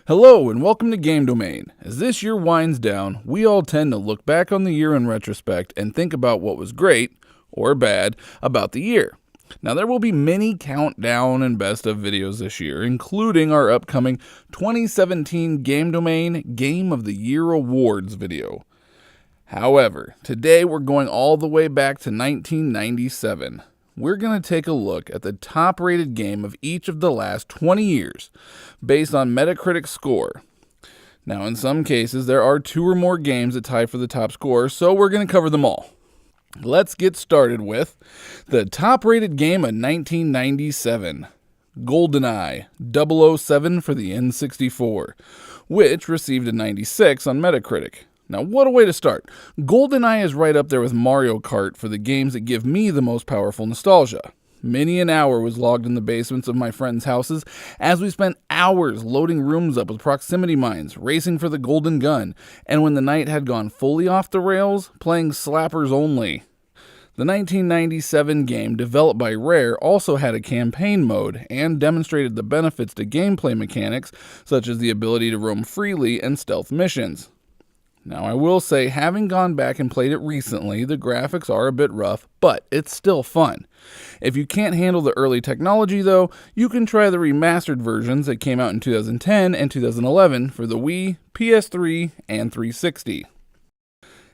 Hello and welcome to Game Domain. As this year winds down, we all tend to look back on the year in retrospect and think about what was great, or bad, about the year. Now there will be many countdown and best of videos this year, including our upcoming 2017 Game Domain Game of the Year Awards video. However, today we're going all the way back to 1997. We're going to take a look at the top-rated game of each of the last 20 years, based on Metacritic score. Now, in some cases, there are 2 or more games that tie for the top score, so we're going to cover them all. Let's get started with the top-rated game of 1997, Goldeneye 007 for the N64, which received a 96 on Metacritic. Now, what a way to start. Goldeneye is right up there with Mario Kart for the games that give me the most powerful nostalgia. Many an hour was logged in the basements of my friends' houses as we spent hours loading rooms up with proximity mines, racing for the golden gun, and when the night had gone fully off the rails, playing slappers only. The 1997 game, developed by Rare, also had a campaign mode and demonstrated the benefits to gameplay mechanics, such as the ability to roam freely and stealth missions. Now, I will say, having gone back and played it recently, the graphics are a bit rough, but it's still fun. If you can't handle the early technology, though, you can try the remastered versions that came out in 2010 and 2011 for the Wii, PS3, and 360.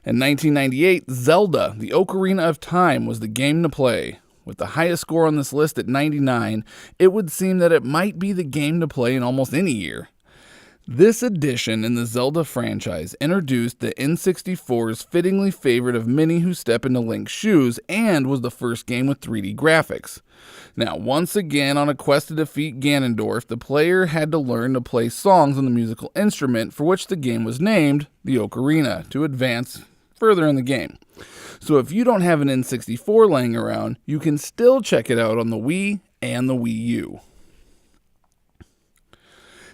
In 1998, Zelda, the Ocarina of Time, was the game to play. With the highest score on this list at 99, it would seem that it might be the game to play in almost any year. This edition in the Zelda franchise introduced the N64's fittingly favorite of many who step into Link's shoes and was the first game with 3D graphics. Now, once again, on a quest to defeat Ganondorf, the player had to learn to play songs on the musical instrument for which the game was named, the Ocarina, to advance further in the game. So if you don't have an N64 laying around, you can still check it out on the Wii and the Wii U.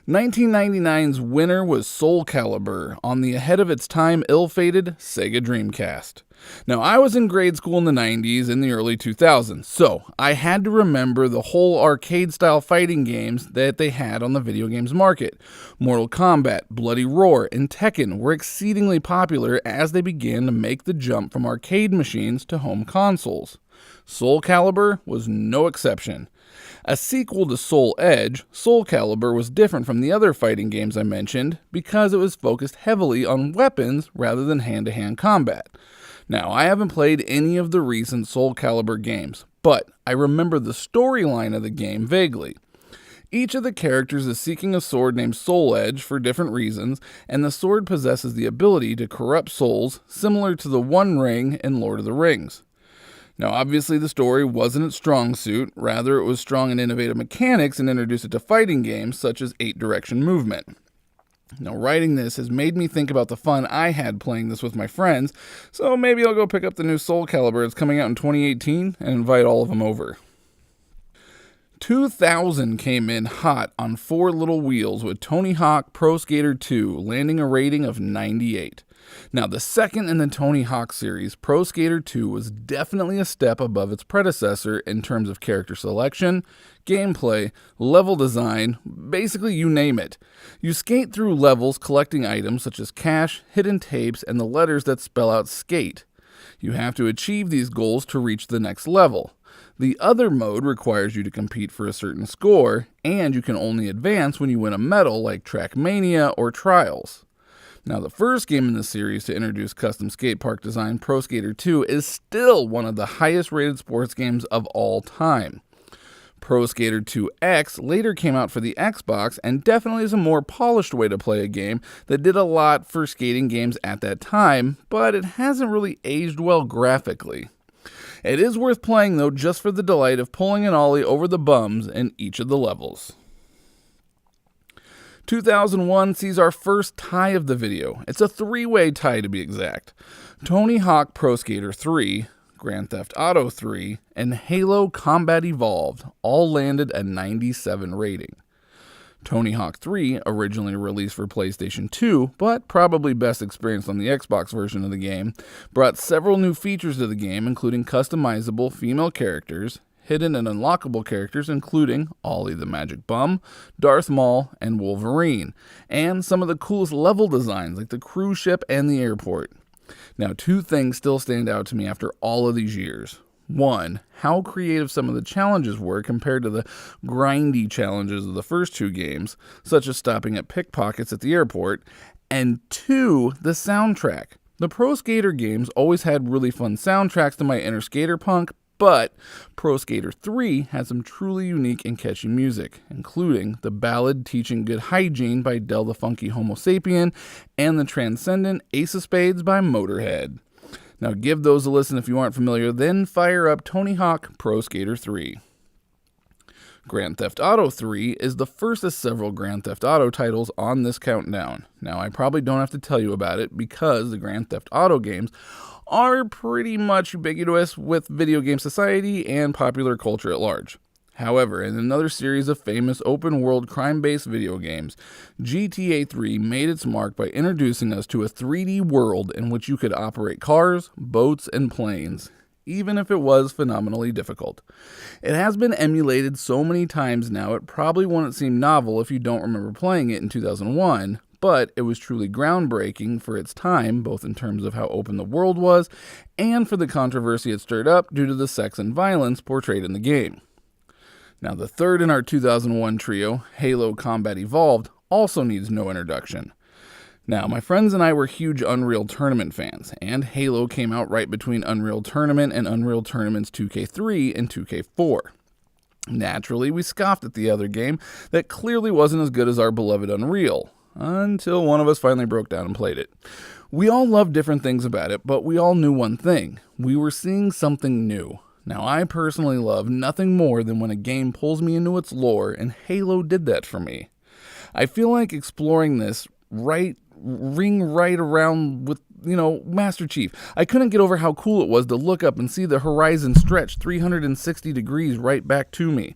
1999's winner was Soul Calibur on the ahead of its time ill-fated Sega Dreamcast. Now, I was in grade school in the 90s and the early 2000s, so I had to remember the whole arcade-style fighting games that they had on the video games market. Mortal Kombat, Bloody Roar, and Tekken were exceedingly popular as they began to make the jump from arcade machines to home consoles. Soul Calibur was no exception. A sequel to Soul Edge, Soul Calibur was different from the other fighting games I mentioned because it was focused heavily on weapons rather than hand-to-hand combat. Now, I haven't played any of the recent Soul Calibur games, but I remember the storyline of the game vaguely. Each of the characters is seeking a sword named Soul Edge for different reasons, and the sword possesses the ability to corrupt souls similar to the One Ring in Lord of the Rings. Now, obviously, the story wasn't its strong suit. Rather, it was strong in innovative mechanics and introduced it to fighting games such as 8-direction movement. Now, writing this has made me think about the fun I had playing this with my friends, so maybe I'll go pick up the new Soul Calibur that's coming out in 2018 and invite all of them over. 2000 came in hot on 4 little wheels with Tony Hawk Pro Skater 2 landing a rating of 98. Now, the second in the Tony Hawk series, Pro Skater 2 was definitely a step above its predecessor in terms of character selection, gameplay, level design, basically you name it. You skate through levels collecting items such as cash, hidden tapes, and the letters that spell out skate. You have to achieve these goals to reach the next level. The other mode requires you to compete for a certain score, and you can only advance when you win a medal like Trackmania or Trials. Now, the first game in the series to introduce custom skate park design, Pro Skater 2, is still one of the highest rated sports games of all time. Pro Skater 2X later came out for the Xbox and definitely is a more polished way to play a game that did a lot for skating games at that time, but it hasn't really aged well graphically. It is worth playing though just for the delight of pulling an ollie over the bums in each of the levels. 2001 sees our first tie of the video. It's a 3-way tie to be exact. Tony Hawk Pro Skater 3, Grand Theft Auto 3, and Halo Combat Evolved all landed a 97 rating. Tony Hawk 3, originally released for PlayStation 2, but probably best experienced on the Xbox version of the game, brought several new features to the game, including customizable female characters, hidden and unlockable characters including Ollie the Magic Bum, Darth Maul, and Wolverine, and some of the coolest level designs like the cruise ship and the airport. Now, two things still stand out to me after all of these years. One, how creative some of the challenges were compared to the grindy challenges of the first two games, such as stopping at pickpockets at the airport. And two, the soundtrack. The Pro Skater games always had really fun soundtracks to my inner skater punk, but Pro Skater 3 had some truly unique and catchy music, including the ballad Teaching Good Hygiene by Del the Funky Homo Sapien and the transcendent Ace of Spades by Motorhead. Now give those a listen if you aren't familiar, then fire up Tony Hawk Pro Skater 3. Grand Theft Auto 3 is the first of several Grand Theft Auto titles on this countdown. Now I probably don't have to tell you about it because the Grand Theft Auto games are pretty much ubiquitous with video game society and popular culture at large. However, in another series of famous open-world crime-based video games, GTA 3 made its mark by introducing us to a 3D world in which you could operate cars, boats, and planes, even if it was phenomenally difficult. It has been emulated so many times now it probably wouldn't seem novel if you don't remember playing it in 2001, but it was truly groundbreaking for its time, both in terms of how open the world was and for the controversy it stirred up due to the sex and violence portrayed in the game. Now, the third in our 2001 trio, Halo Combat Evolved, also needs no introduction. Now, my friends and I were huge Unreal Tournament fans, and Halo came out right between Unreal Tournament and Unreal Tournament's 2K3 and 2K4. Naturally, we scoffed at the other game that clearly wasn't as good as our beloved Unreal, until one of us finally broke down and played it. We all loved different things about it, but we all knew one thing. We were seeing something new. Now, I personally love nothing more than when a game pulls me into its lore, and Halo did that for me. I feel like exploring this right around with, Master Chief. I couldn't get over how cool it was to look up and see the horizon stretch 360 degrees right back to me.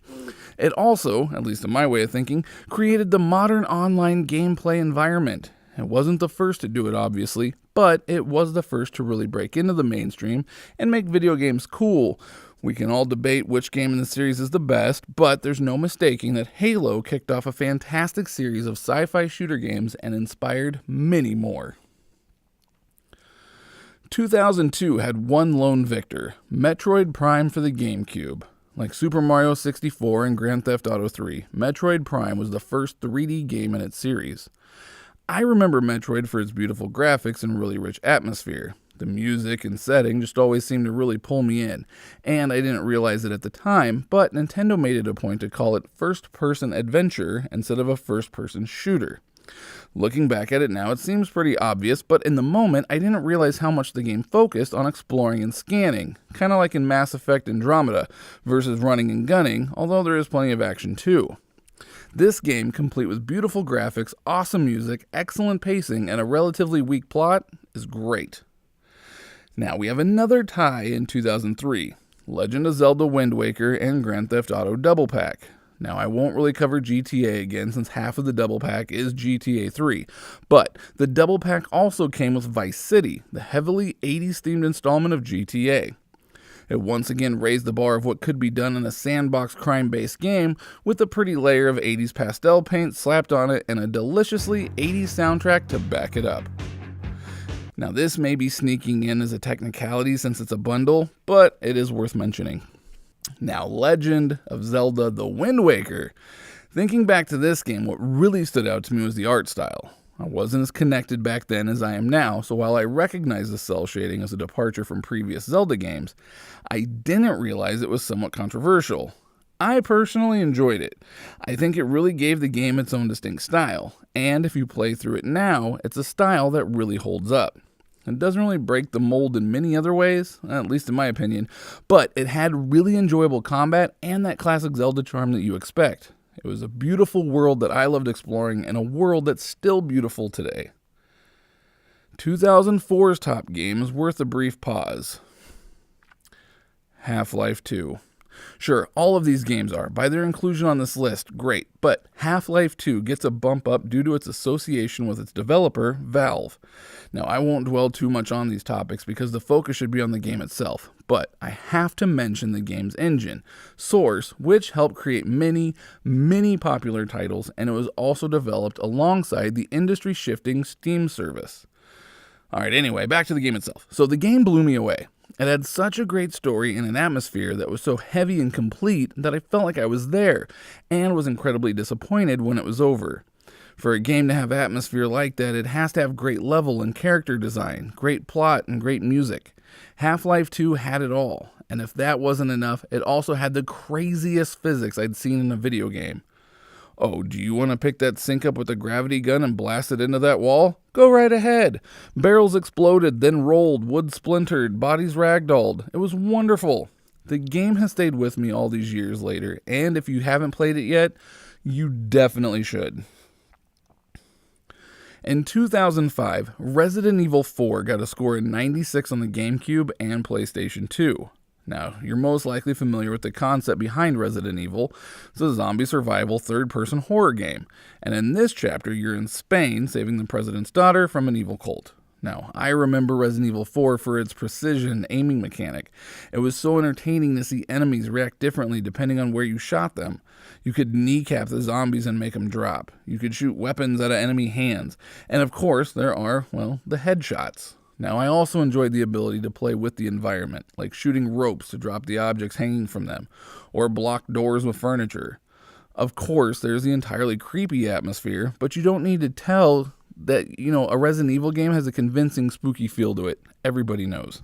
It also, at least in my way of thinking, created the modern online gameplay environment. It wasn't the first to do it, obviously, but it was the first to really break into the mainstream and make video games cool. We can all debate which game in the series is the best, but there's no mistaking that Halo kicked off a fantastic series of sci-fi shooter games and inspired many more. 2002 had one lone victor, Metroid Prime for the GameCube. Like Super Mario 64 and Grand Theft Auto 3, Metroid Prime was the first 3D game in its series. I remember Metroid for its beautiful graphics and really rich atmosphere. The music and setting just always seemed to really pull me in, and I didn't realize it at the time, but Nintendo made it a point to call it first-person adventure instead of a first-person shooter. Looking back at it now, it seems pretty obvious, but in the moment, I didn't realize how much the game focused on exploring and scanning, kind of like in Mass Effect Andromeda, versus running and gunning, although there is plenty of action too. This game, complete with beautiful graphics, awesome music, excellent pacing, and a relatively weak plot, is great. Now we have another tie in 2003, Legend of Zelda Wind Waker and Grand Theft Auto Double Pack. Now I won't really cover GTA again since half of the Double Pack is GTA 3, but the Double Pack also came with Vice City, the heavily 80s themed installment of GTA. It once again raised the bar of what could be done in a sandbox crime-based game with a pretty layer of 80s pastel paint slapped on it and a deliciously 80s soundtrack to back it up. Now this may be sneaking in as a technicality since it's a bundle, but it is worth mentioning. Now, Legend of Zelda The Wind Waker. Thinking back to this game, what really stood out to me was the art style. I wasn't as connected back then as I am now, so while I recognize the cel shading as a departure from previous Zelda games, I didn't realize it was somewhat controversial. I personally enjoyed it. I think it really gave the game its own distinct style, and if you play through it now, it's a style that really holds up. It doesn't really break the mold in many other ways, at least in my opinion, but it had really enjoyable combat and that classic Zelda charm that you expect. It was a beautiful world that I loved exploring and a world that's still beautiful today. 2004's top game is worth a brief pause. Half-Life 2. Sure, all of these games are, by their inclusion on this list, great, but Half-Life 2 gets a bump up due to its association with its developer, Valve. Now, I won't dwell too much on these topics because the focus should be on the game itself, But I have to mention the game's engine, Source, which helped create many popular titles, and it was also developed alongside the industry-shifting Steam service. Alright, anyway, back to the game itself. So the game blew me away. It had such a great story and an atmosphere that was so heavy and complete that I felt like I was there, and was incredibly disappointed when it was over. For a game to have atmosphere like that, it has to have great level and character design, great plot, and great music. Half-Life 2 had it all, and if that wasn't enough, it also had the craziest physics I'd seen in a video game. Oh, do you want to pick that sink up with a gravity gun and blast it into that wall? Go right ahead. Barrels exploded, then rolled, wood splintered, bodies ragdolled. It was wonderful. The game has stayed with me all these years later, and if you haven't played it yet, you definitely should. In 2005, Resident Evil 4 got a score of 96 on the GameCube and PlayStation 2. Now, you're most likely familiar with the concept behind Resident Evil. It's a zombie survival third-person horror game, and in this chapter, you're in Spain saving the president's daughter from an evil cult. Now, I remember Resident Evil 4 for its precision aiming mechanic. It was so entertaining to see enemies react differently depending on where you shot them. You could kneecap the zombies and make them drop. You could shoot weapons out of enemy hands. And of course, there are, the headshots. Now, I also enjoyed the ability to play with the environment, like shooting ropes to drop the objects hanging from them, or block doors with furniture. Of course, there's the entirely creepy atmosphere, but you don't need to tell that, a Resident Evil game has a convincing spooky feel to it. Everybody knows.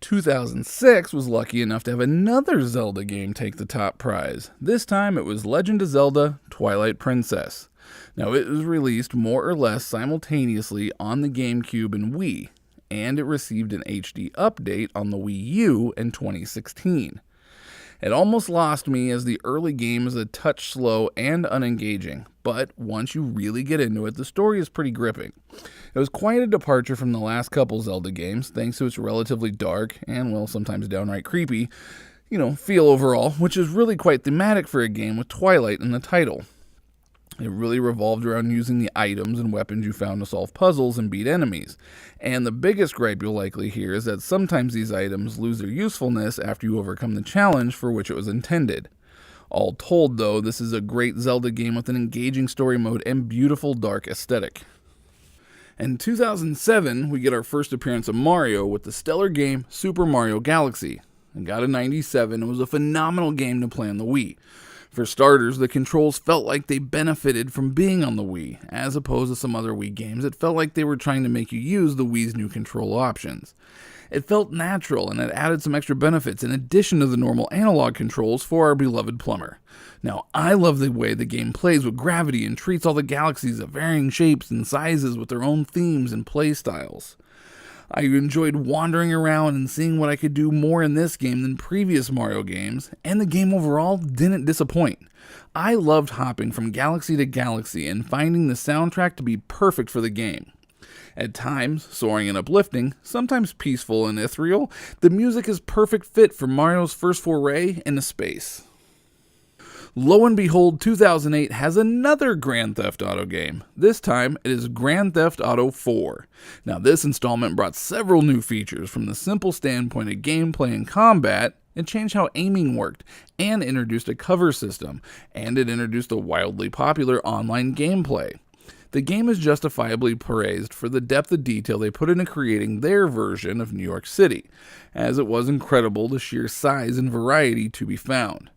2006 was lucky enough to have another Zelda game take the top prize. This time it was Legend of Zelda: Twilight Princess. Now, it was released more or less simultaneously on the GameCube and Wii, and it received an HD update on the Wii U in 2016. It almost lost me as the early game is a touch slow and unengaging, but once you really get into it, the story is pretty gripping. It was quite a departure from the last couple Zelda games, thanks to its relatively dark and, sometimes downright creepy, feel overall, which is really quite thematic for a game with Twilight in the title. It really revolved around using the items and weapons you found to solve puzzles and beat enemies. And the biggest gripe you'll likely hear is that sometimes these items lose their usefulness after you overcome the challenge for which it was intended. All told, though, this is a great Zelda game with an engaging story mode and beautiful dark aesthetic. In 2007, we get our first appearance of Mario with the stellar game Super Mario Galaxy. It got a 97 and was a phenomenal game to play on the Wii. For starters, the controls felt like they benefited from being on the Wii. As opposed to some other Wii games, it felt like they were trying to make you use the Wii's new control options. It felt natural, and it added some extra benefits in addition to the normal analog controls for our beloved plumber. Now, I love the way the game plays with gravity and treats all the galaxies of varying shapes and sizes with their own themes and play styles. I enjoyed wandering around and seeing what I could do more in this game than previous Mario games, and the game overall didn't disappoint. I loved hopping from galaxy to galaxy and finding the soundtrack to be perfect for the game. At times, soaring and uplifting, sometimes peaceful and ethereal, the music is perfect fit for Mario's first foray into space. Lo and behold, 2008 has another Grand Theft Auto game. This time, it is Grand Theft Auto 4. Now, this installment brought several new features from the simple standpoint of gameplay and combat. It changed how aiming worked, and introduced a cover system, and it introduced a wildly popular online gameplay. The game is justifiably praised for the depth of detail they put into creating their version of New York City, as it was incredible the sheer size and variety to be found.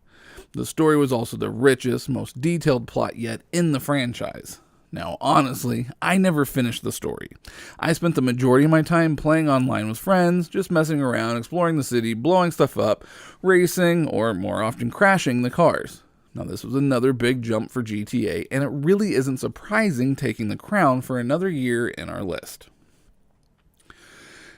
The story was also the richest, most detailed plot yet in the franchise. Now, honestly, I never finished the story. I spent the majority of my time playing online with friends, just messing around, exploring the city, blowing stuff up, racing, or more often crashing the cars. Now, this was another big jump for GTA, and it really isn't surprising taking the crown for another year in our list.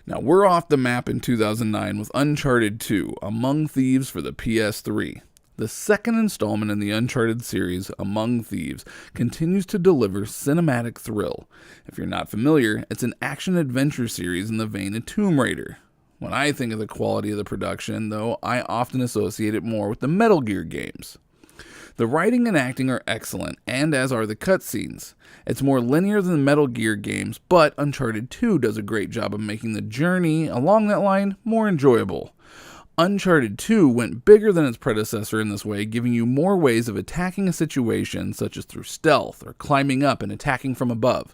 Now, we're off the map in 2009 with Uncharted 2, Among Thieves for the PS3. The second installment in the Uncharted series, Among Thieves, continues to deliver cinematic thrill. If you're not familiar, it's an action-adventure series in the vein of Tomb Raider. When I think of the quality of the production, though, I often associate it more with the Metal Gear games. The writing and acting are excellent, and as are the cutscenes. It's more linear than the Metal Gear games, but Uncharted 2 does a great job of making the journey along that line more enjoyable. Uncharted 2 went bigger than its predecessor in this way, giving you more ways of attacking a situation, such as through stealth or climbing up and attacking from above.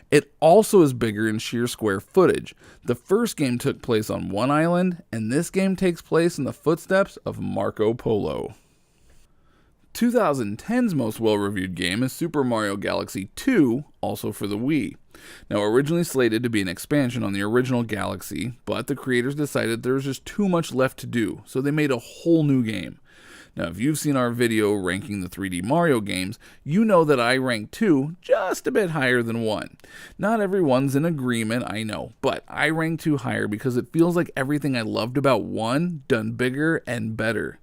It also is bigger in sheer square footage. The first game took place on one island, and this game takes place in the footsteps of Marco Polo. 2010's most well-reviewed game is Super Mario Galaxy 2, also for the Wii. Now, originally slated to be an expansion on the original Galaxy, but the creators decided there was just too much left to do, so they made a whole new game. Now, if you've seen our video ranking the 3D Mario games, you know that I rank 2 just a bit higher than 1. Not everyone's in agreement, I know, but I rank 2 higher because it feels like everything I loved about 1 done bigger and better.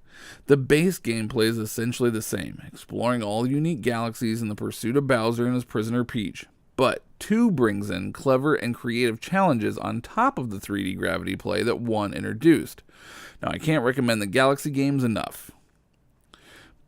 The base gameplay is essentially the same, exploring all unique galaxies in the pursuit of Bowser and his prisoner Peach. But 2 brings in clever and creative challenges on top of the 3D gravity play that 1 introduced. Now, I can't recommend the Galaxy games enough.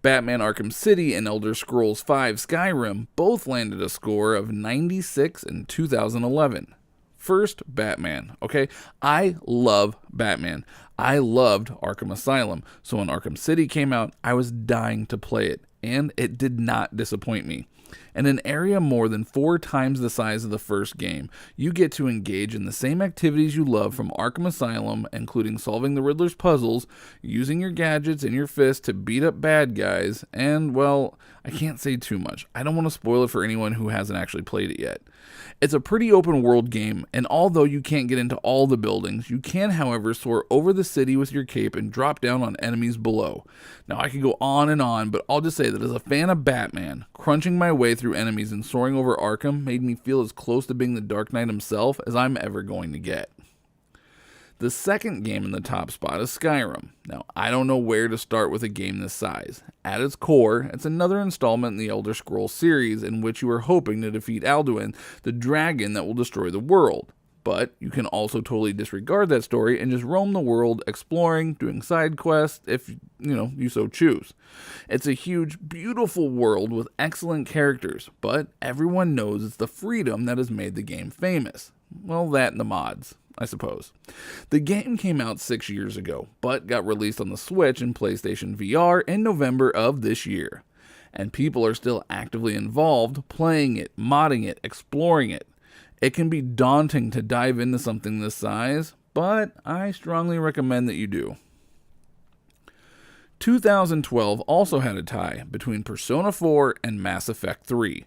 Batman Arkham City and Elder Scrolls V Skyrim both landed a score of 96 in 2011. First, Batman, okay? I love Batman. I loved Arkham Asylum, so when Arkham City came out, I was dying to play it, and it did not disappoint me. In an area more than 4 times the size of the first game, you get to engage in the same activities you love from Arkham Asylum, including solving the Riddler's puzzles, using your gadgets and your fists to beat up bad guys, and, well, I can't say too much. I don't want to spoil it for anyone who hasn't actually played it yet. It's a pretty open world game, and although you can't get into all the buildings, you can, however, soar over the city with your cape and drop down on enemies below. Now, I could go on, but I'll just say that as a fan of Batman, crunching my way through enemies and soaring over Arkham made me feel as close to being the Dark Knight himself as I'm ever going to get. The second game in the top spot is Skyrim. Now, I don't know where to start with a game this size. At its core, it's another installment in the Elder Scrolls series in which you are hoping to defeat Alduin, the dragon that will destroy the world. But you can also totally disregard that story and just roam the world, exploring, doing side quests, if you so choose. It's a huge, beautiful world with excellent characters, but everyone knows it's the freedom that has made the game famous. Well, that and the mods, I suppose. The game came out 6 years ago, but got released on the Switch and PlayStation VR in November of this year. And people are still actively involved, playing it, modding it, exploring it. It can be daunting to dive into something this size, but I strongly recommend that you do. 2012 also had a tie between Persona 4 and Mass Effect 3.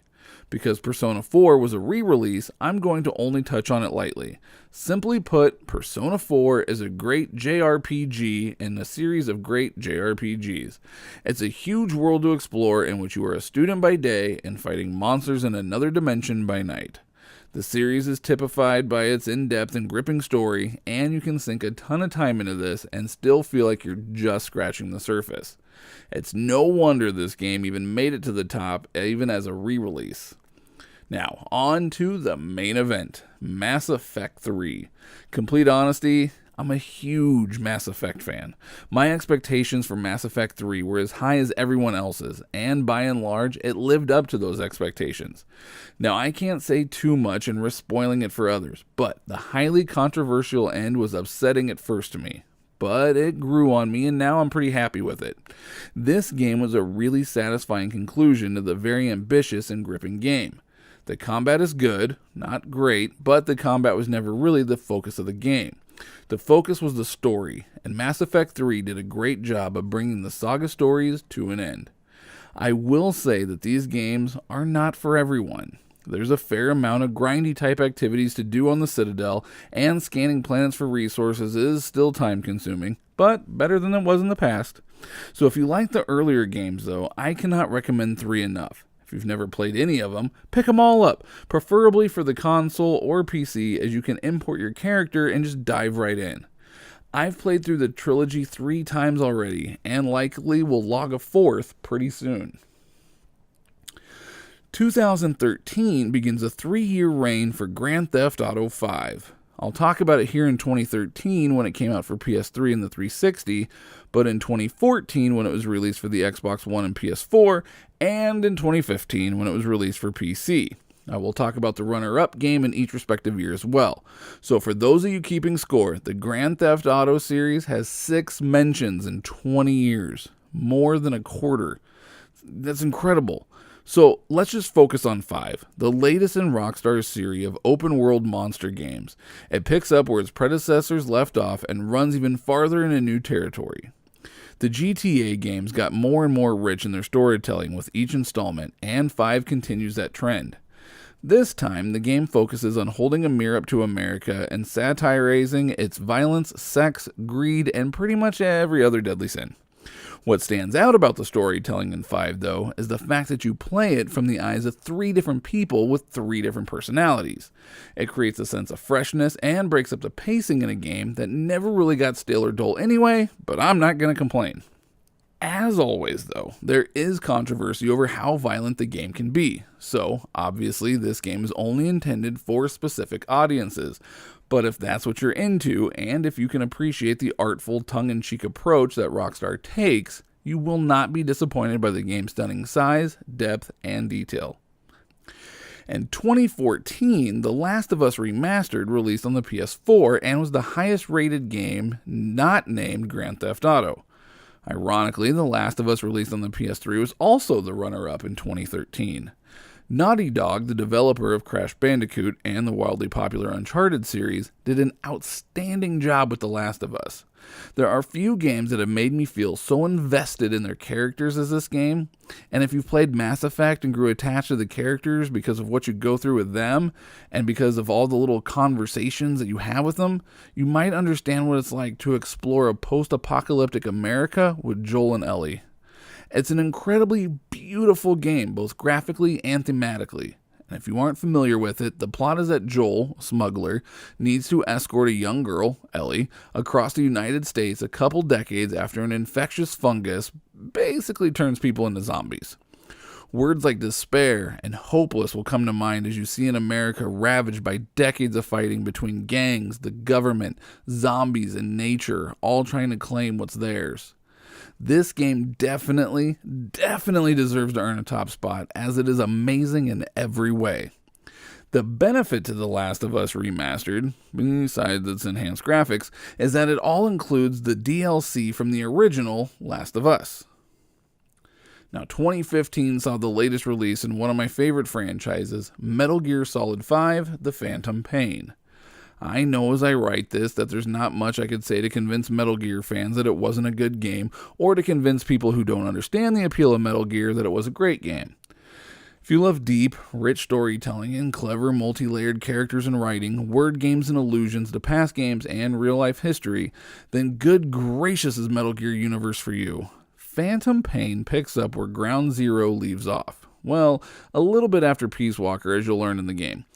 Because Persona 4 was a re-release, I'm going to only touch on it lightly. Simply put, Persona 4 is a great JRPG in a series of great JRPGs. It's a huge world to explore in which you are a student by day and fighting monsters in another dimension by night. The series is typified by its in-depth and gripping story, and you can sink a ton of time into this and still feel like you're just scratching the surface. It's no wonder this game even made it to the top, even as a re-release. Now, on to the main event, Mass Effect 3. Complete honesty, I'm a huge Mass Effect fan. My expectations for Mass Effect 3 were as high as everyone else's, and by and large, it lived up to those expectations. Now, I can't say too much and risk spoiling it for others, but the highly controversial end was upsetting at first to me. But it grew on me, and now I'm pretty happy with it. This game was a really satisfying conclusion to the very ambitious and gripping game. The combat is good, not great, but the combat was never really the focus of the game. The focus was the story, and Mass Effect 3 did a great job of bringing the saga stories to an end. I will say that these games are not for everyone. There's a fair amount of grindy type activities to do on the Citadel, and scanning planets for resources is still time consuming, but better than it was in the past. So if you like the earlier games though, I cannot recommend 3 enough. If you've never played any of them, pick them all up, preferably for the console or PC, as you can import your character and just dive right in. I've played through the trilogy 3 times already, and likely will log a 4th pretty soon. 2013 begins a 3-year reign for Grand Theft Auto V. I'll talk about it here in 2013 when it came out for PS3 and the 360, but in 2014 when it was released for the Xbox One and PS4, and in 2015 when it was released for PC. I will talk about the runner-up game in each respective year as well. So for those of you keeping score, the Grand Theft Auto series has 6 mentions in 20 years. More than a quarter. That's incredible. So let's just focus on 5, the latest in Rockstar's series of open-world monster games. It picks up where its predecessors left off and runs even farther into new territory. The GTA games got more and more rich in their storytelling with each installment, and 5 continues that trend. This time, the game focuses on holding a mirror up to America and satirizing its violence, sex, greed, and pretty much every other deadly sin. What stands out about the storytelling in 5, though, is the fact that you play it from the eyes of 3 different people with 3 different personalities. It creates a sense of freshness and breaks up the pacing in a game that never really got stale or dull anyway, but I'm not going to complain. As always, though, there is controversy over how violent the game can be, so obviously this game is only intended for specific audiences. But if that's what you're into, and if you can appreciate the artful, tongue-in-cheek approach that Rockstar takes, you will not be disappointed by the game's stunning size, depth, and detail. In 2014, The Last of Us Remastered released on the PS4 and was the highest rated game not named Grand Theft Auto. Ironically, The Last of Us released on the PS3 was also the runner-up in 2013. Naughty Dog, the developer of Crash Bandicoot and the wildly popular Uncharted series, did an outstanding job with The Last of Us. There are few games that have made me feel so invested in their characters as this game, and if you've played Mass Effect and grew attached to the characters because of what you go through with them, and because of all the little conversations that you have with them, you might understand what it's like to explore a post-apocalyptic America with Joel and Ellie. It's an incredibly beautiful game, both graphically and thematically. And if you aren't familiar with it, the plot is that Joel, a smuggler, needs to escort a young girl, Ellie, across the United States a couple decades after an infectious fungus basically turns people into zombies. Words like despair and hopeless will come to mind as you see an America ravaged by decades of fighting between gangs, the government, zombies, and nature, all trying to claim what's theirs. This game definitely deserves to earn a top spot, as it is amazing in every way. The benefit to The Last of Us Remastered, besides its enhanced graphics, is that it all includes the DLC from the original Last of Us. Now, 2015 saw the latest release in one of my favorite franchises, Metal Gear Solid 5: The Phantom Pain. I know as I write this that there's not much I could say to convince Metal Gear fans that it wasn't a good game, or to convince people who don't understand the appeal of Metal Gear that it was a great game. If you love deep, rich storytelling and clever, multi-layered characters and writing, word games and allusions to past games and real-life history, then good gracious is Metal Gear universe for you. Phantom Pain picks up where Ground Zero leaves off. Well, a little bit after Peace Walker, as you'll learn in the game.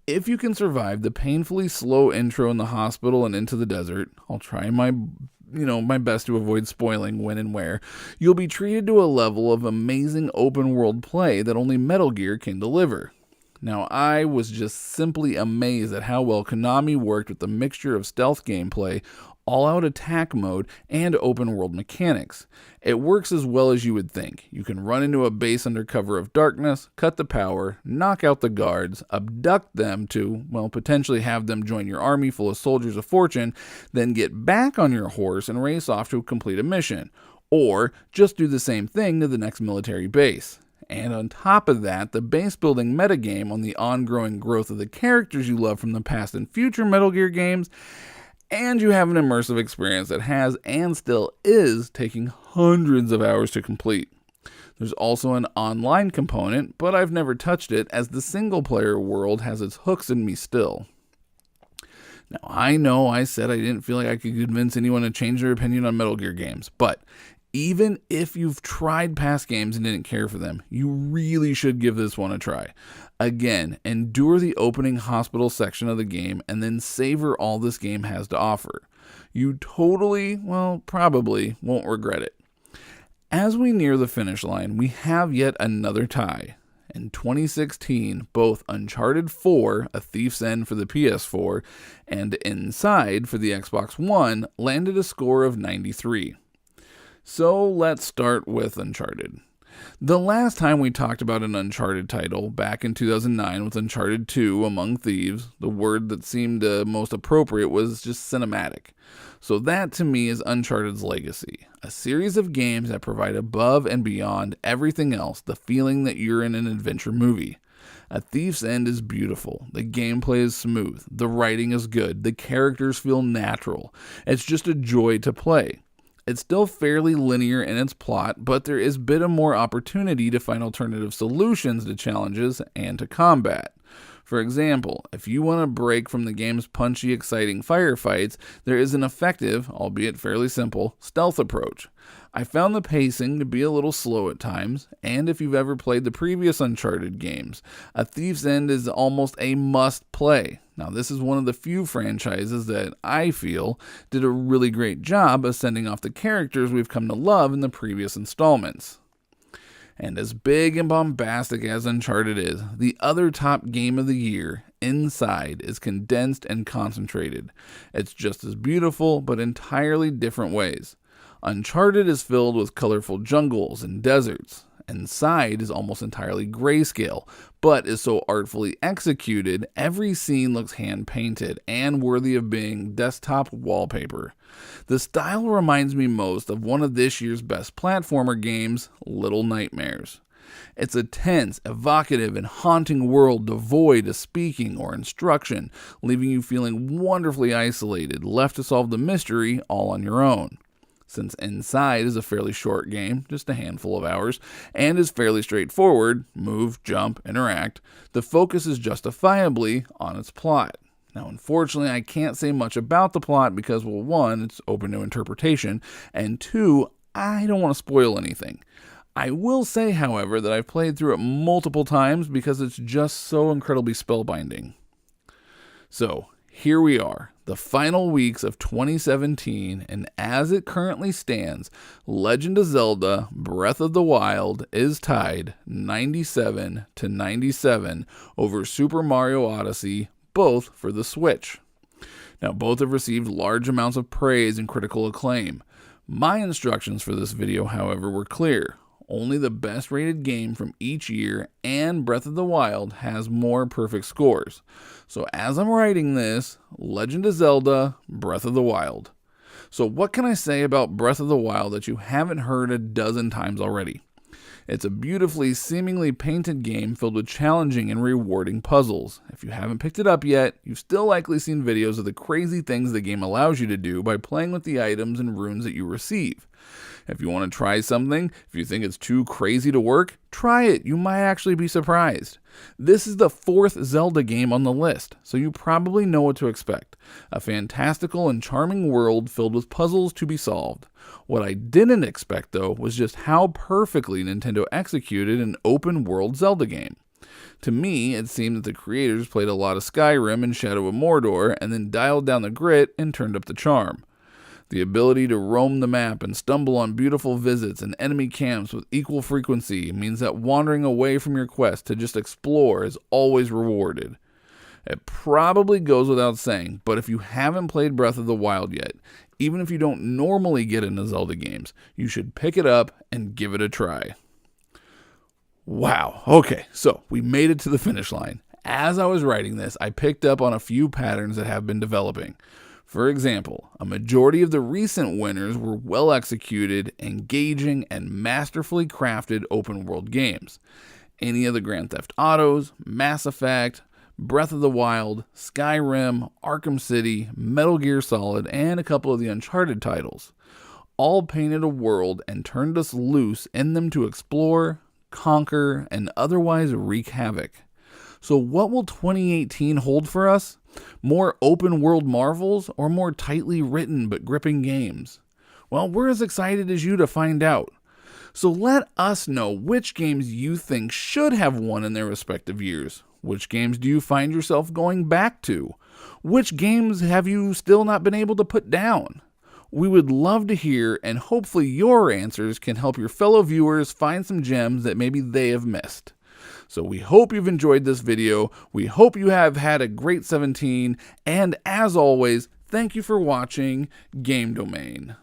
If you can survive the painfully slow intro in the hospital and into the desert, I'll try my best to avoid spoiling when and where, you'll be treated to a level of amazing open world play that only Metal Gear can deliver. Now, I was just simply amazed at how well Konami worked with the mixture of stealth gameplay, all-out attack mode, and open-world mechanics. It works as well as you would think. You can run into a base under cover of darkness, cut the power, knock out the guards, abduct them to, potentially have them join your army full of soldiers of fortune, then get back on your horse and race off to complete a mission. Or just do the same thing to the next military base. And on top of that, the base-building metagame on the ongoing growth of the characters you love from the past and future Metal Gear games, and you have an immersive experience that has and still is taking hundreds of hours to complete. There's also an online component, but I've never touched it as the single-player world has its hooks in me still. Now, I know I said I didn't feel like I could convince anyone to change their opinion on Metal Gear games, but even if you've tried past games and didn't care for them, you really should give this one a try. Again, endure the opening hospital section of the game and then savor all this game has to offer. You probably won't regret it. As we near the finish line, we have yet another tie. In 2016, both Uncharted 4, A Thief's End for the PS4, and Inside for the Xbox One landed a score of 93. So let's start with Uncharted. The last time we talked about an Uncharted title, back in 2009 with Uncharted 2 Among Thieves, the word that seemed most appropriate was just cinematic. So that to me is Uncharted's legacy, a series of games that provide above and beyond everything else the feeling that you're in an adventure movie. A Thief's End is beautiful, the gameplay is smooth, the writing is good, the characters feel natural. It's just a joy to play. It's still fairly linear in its plot, but there is a bit of more opportunity to find alternative solutions to challenges and to combat. For example, if you want to break from the game's punchy, exciting firefights, there is an effective, albeit fairly simple, stealth approach. I found the pacing to be a little slow at times, and if you've ever played the previous Uncharted games, A Thief's End is almost a must-play. Now, this is one of the few franchises that I feel did a really great job of sending off the characters we've come to love in the previous installments. And as big and bombastic as Uncharted is, the other top game of the year, Inside, is condensed and concentrated. It's just as beautiful, but entirely different ways. Uncharted is filled with colorful jungles and deserts. Inside is almost entirely grayscale, but is so artfully executed, every scene looks hand-painted and worthy of being desktop wallpaper. The style reminds me most of one of this year's best platformer games, Little Nightmares. It's a tense, evocative, and haunting world devoid of speaking or instruction, leaving you feeling wonderfully isolated, left to solve the mystery all on your own. Since Inside is a fairly short game, just a handful of hours, and is fairly straightforward, move, jump, interact, the focus is justifiably on its plot. Now, unfortunately, I can't say much about the plot because, well, one, it's open to interpretation, and two, I don't want to spoil anything. I will say, however, that I've played through it multiple times because it's just so incredibly spellbinding. So, here we are, the final weeks of 2017, and as it currently stands, Legend of Zelda Breath of the Wild is tied 97 to 97 over Super Mario Odyssey, both for the Switch. Now, both have received large amounts of praise and critical acclaim. My instructions for this video, however, were clear. Only the best rated game from each year and Breath of the Wild has more perfect scores. So as I'm writing this, Legend of Zelda, Breath of the Wild. So what can I say about Breath of the Wild that you haven't heard a dozen times already? It's a beautifully, seemingly painted game filled with challenging and rewarding puzzles. If you haven't picked it up yet, you've still likely seen videos of the crazy things the game allows you to do by playing with the items and runes that you receive. If you want to try something, if you think it's too crazy to work, try it. You might actually be surprised. This is the fourth Zelda game on the list, so you probably know what to expect. A fantastical and charming world filled with puzzles to be solved. What I didn't expect, though, was just how perfectly Nintendo executed an open-world Zelda game. To me, it seemed that the creators played a lot of Skyrim and Shadow of Mordor, and then dialed down the grit and turned up the charm. The ability to roam the map and stumble on beautiful visits and enemy camps with equal frequency means that wandering away from your quest to just explore is always rewarded. It probably goes without saying, but if you haven't played Breath of the Wild yet, even if you don't normally get into Zelda games, you should pick it up and give it a try. Wow, okay, so we made it to the finish line. As I was writing this, I picked up on a few patterns that have been developing. For example, a majority of the recent winners were well-executed, engaging, and masterfully crafted open-world games. Any of the Grand Theft Autos, Mass Effect, Breath of the Wild, Skyrim, Arkham City, Metal Gear Solid, and a couple of the Uncharted titles. All painted a world and turned us loose in them to explore, conquer, and otherwise wreak havoc. So what will 2018 hold for us? More open-world marvels or more tightly written but gripping games? Well, we're as excited as you to find out. So let us know which games you think should have won in their respective years. Which games do you find yourself going back to? Which games have you still not been able to put down? We would love to hear, and hopefully your answers can help your fellow viewers find some gems that maybe they have missed. So we hope you've enjoyed this video. We hope you have had a great 17. And as always, thank you for watching Game Domain.